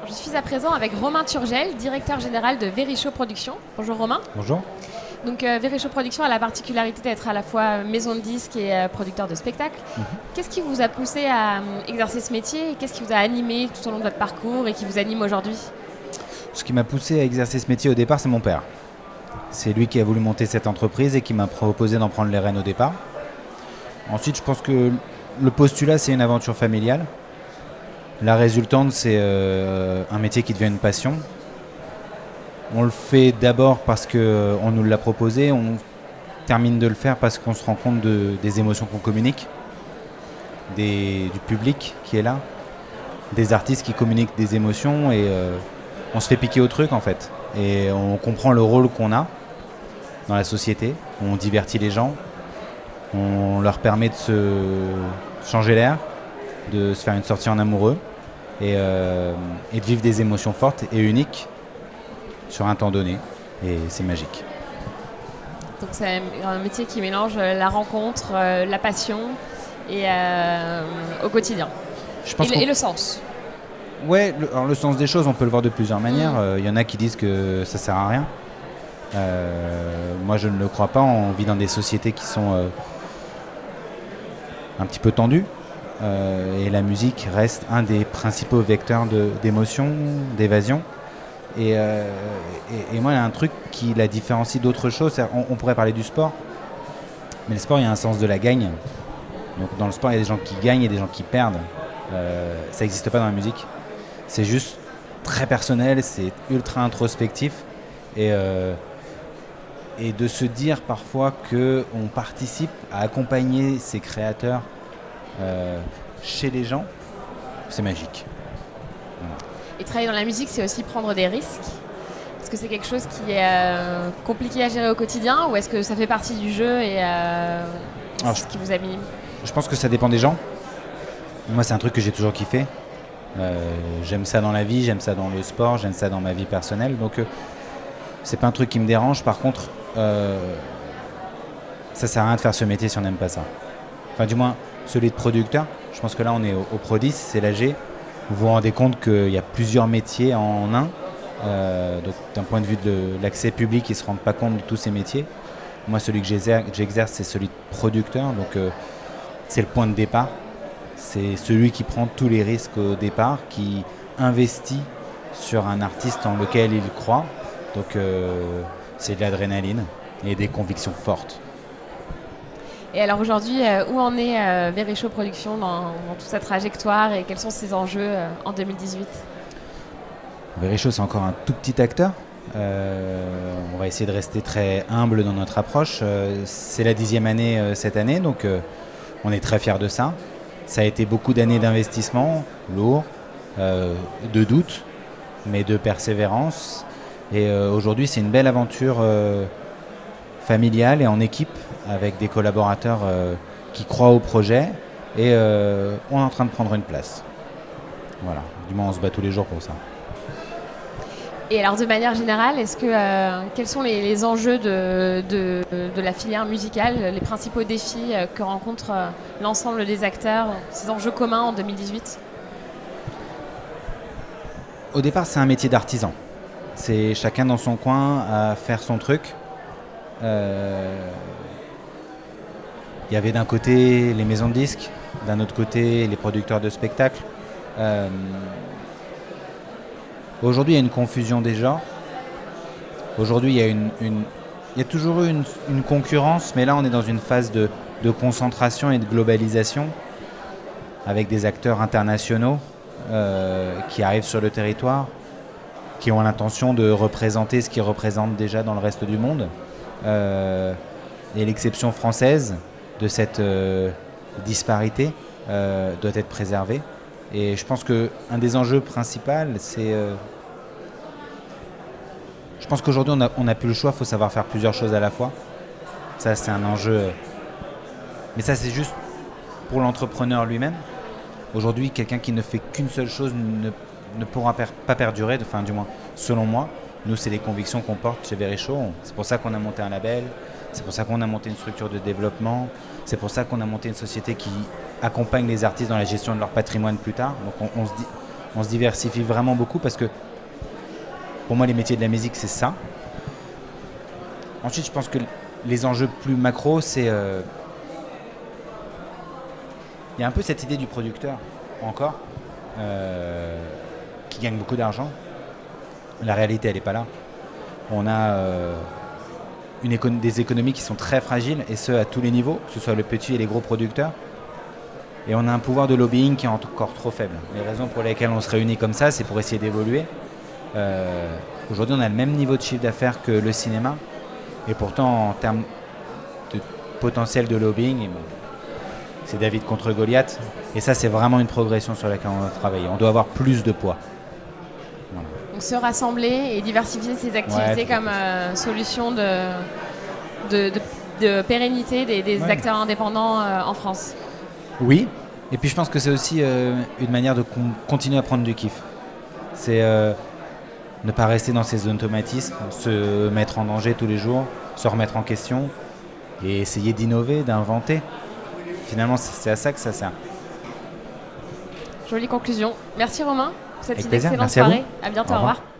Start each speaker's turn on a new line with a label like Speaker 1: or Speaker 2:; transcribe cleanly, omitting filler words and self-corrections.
Speaker 1: Je suis à présent avec Romain Turgel, directeur général de Verichaud Productions. Bonjour Romain.
Speaker 2: Bonjour.
Speaker 1: Donc Verichaud Productions a la particularité d'être à la fois maison de disques et producteur de spectacles. Qu'est-ce qui vous a poussé à exercer ce métier et qu'est-ce qui vous a animé tout au long de votre parcours et qui vous anime aujourd'hui?
Speaker 2: Ce qui m'a poussé à exercer ce métier au départ, c'est mon père. C'est lui qui a voulu monter cette entreprise et qui m'a proposé d'en prendre les rênes au départ. Ensuite, je pense que le postulat, c'est une aventure familiale. La résultante, c'est un métier qui devient une passion. On le fait d'abord parce qu'on nous l'a proposé. On termine de le faire parce qu'on se rend compte des émotions qu'on communique, du public qui est là, des artistes qui communiquent des émotions et on se fait piquer au truc en fait. Et on comprend le rôle qu'on a dans la société. On divertit les gens. On leur permet de se changer l'air, de se faire une sortie en amoureux et de vivre des émotions fortes et uniques sur un temps donné. Et c'est magique.
Speaker 1: Donc c'est un métier qui mélange la rencontre, la passion et au quotidien. Et le sens.
Speaker 2: Ouais, le sens des choses, on peut le voir de plusieurs manières. Il y en a qui disent que ça sert à rien. Moi, je ne le crois pas. On vit dans des sociétés qui sont un petit peu tendues. Et la musique reste un des principaux vecteurs d'émotion, d'évasion. Et moi, il y a un truc qui la différencie d'autres choses. On pourrait parler du sport, mais le sport, il y a un sens de la gagne. Donc, dans le sport, il y a des gens qui gagnent et des gens qui perdent. Ça n'existe pas dans la musique. C'est juste très personnel, c'est ultra introspectif. Et de se dire parfois qu'on participe à accompagner ces créateurs chez les gens, c'est magique.
Speaker 1: Et travailler dans la musique, c'est aussi prendre des risques. Est-ce que c'est quelque chose qui est compliqué à gérer au quotidien ou est-ce que ça fait partie du jeu et c'est ce qui vous anime?
Speaker 2: Je pense que ça dépend des gens. Moi, c'est un truc que j'ai toujours kiffé. J'aime ça dans la vie, j'aime ça dans le sport, j'aime ça dans ma vie personnelle. Donc, c'est pas un truc qui me dérange. Par contre, ça sert à rien de faire ce métier si on n'aime pas ça. Enfin, du moins, celui de producteur. Je pense que là, on est au Prodis, c'est l'AG. Vous vous rendez compte qu'il y a plusieurs métiers en un. Donc, d'un point de vue de l'accès public, ils ne se rendent pas compte de tous ces métiers. Moi, celui que j'exerce, c'est celui de producteur. Donc, c'est le point de départ. C'est celui qui prend tous les risques au départ, qui investit sur un artiste en lequel il croit. Donc, c'est de l'adrénaline et des convictions fortes.
Speaker 1: Et alors aujourd'hui, où en est Verichaud Productions dans toute sa trajectoire et quels sont ses enjeux en 2018?
Speaker 2: Verichaud, c'est encore un tout petit acteur. On va essayer de rester très humble dans notre approche. C'est la 10e année cette année, donc on est très fiers de ça. Ça a été beaucoup d'années d'investissement, lourd, de doute, mais de persévérance. Et aujourd'hui, c'est une belle aventure familiale et en équipe, avec des collaborateurs qui croient au projet et on est en train de prendre une place. Voilà, du moins on se bat tous les jours pour ça.
Speaker 1: Et alors de manière générale, quels sont les enjeux de la filière musicale, les principaux défis que rencontre l'ensemble des acteurs, ces enjeux communs en 2018?
Speaker 2: Au départ, c'est un métier d'artisan. C'est chacun dans son coin à faire son truc. Il y avait d'un côté les maisons de disques, d'un autre côté les producteurs de spectacles. Aujourd'hui, il y a une confusion des genres. Aujourd'hui, il y a toujours eu une concurrence, mais là, on est dans une phase de concentration et de globalisation avec des acteurs internationaux qui arrivent sur le territoire, qui ont l'intention de représenter ce qu'ils représentent déjà dans le reste du monde. Et l'exception française de cette disparité doit être préservée. Et je pense qu'un des enjeux principaux, c'est... je pense qu'aujourd'hui, on n'a plus le choix, il faut savoir faire plusieurs choses à la fois. Ça, c'est un enjeu. Mais ça, c'est juste pour l'entrepreneur lui-même. Aujourd'hui, quelqu'un qui ne fait qu'une seule chose ne pourra pas perdurer, enfin, du moins, selon moi. Nous, c'est les convictions qu'on porte chez Verichaud. C'est pour ça qu'on a monté un label, c'est pour ça qu'on a monté une structure de développement, c'est pour ça qu'on a monté une société qui accompagne les artistes dans la gestion de leur patrimoine plus tard. Donc on se dit, On se diversifie vraiment beaucoup parce que pour moi, les métiers de la musique, c'est ça. Ensuite, je pense que les enjeux plus macro, c'est... il y a un peu cette idée du producteur, encore, qui gagne beaucoup d'argent. La réalité, elle n'est pas là. On a des économies qui sont très fragiles, et ce, à tous les niveaux, que ce soit le petit et les gros producteurs. Et on a un pouvoir de lobbying qui est encore trop faible. Les raisons pour lesquelles on se réunit comme ça, c'est pour essayer d'évoluer. Aujourd'hui, on a le même niveau de chiffre d'affaires que le cinéma. Et pourtant, en termes de potentiel de lobbying, c'est David contre Goliath. Et ça, c'est vraiment une progression sur laquelle on doit travailler. On doit avoir plus de poids. Voilà.
Speaker 1: Donc se rassembler et diversifier ses activités comme solution de pérennité des acteurs indépendants en France.
Speaker 2: Oui, et puis je pense que c'est aussi une manière de continuer à prendre du kiff. C'est ne pas rester dans ses automatismes, se mettre en danger tous les jours, se remettre en question et essayer d'innover, d'inventer. Finalement, c'est à ça que ça sert.
Speaker 1: Jolie conclusion. Merci Romain pour cette
Speaker 2: Avec plaisir.
Speaker 1: excellente
Speaker 2: Merci à vous.
Speaker 1: soirée. À bientôt, au revoir.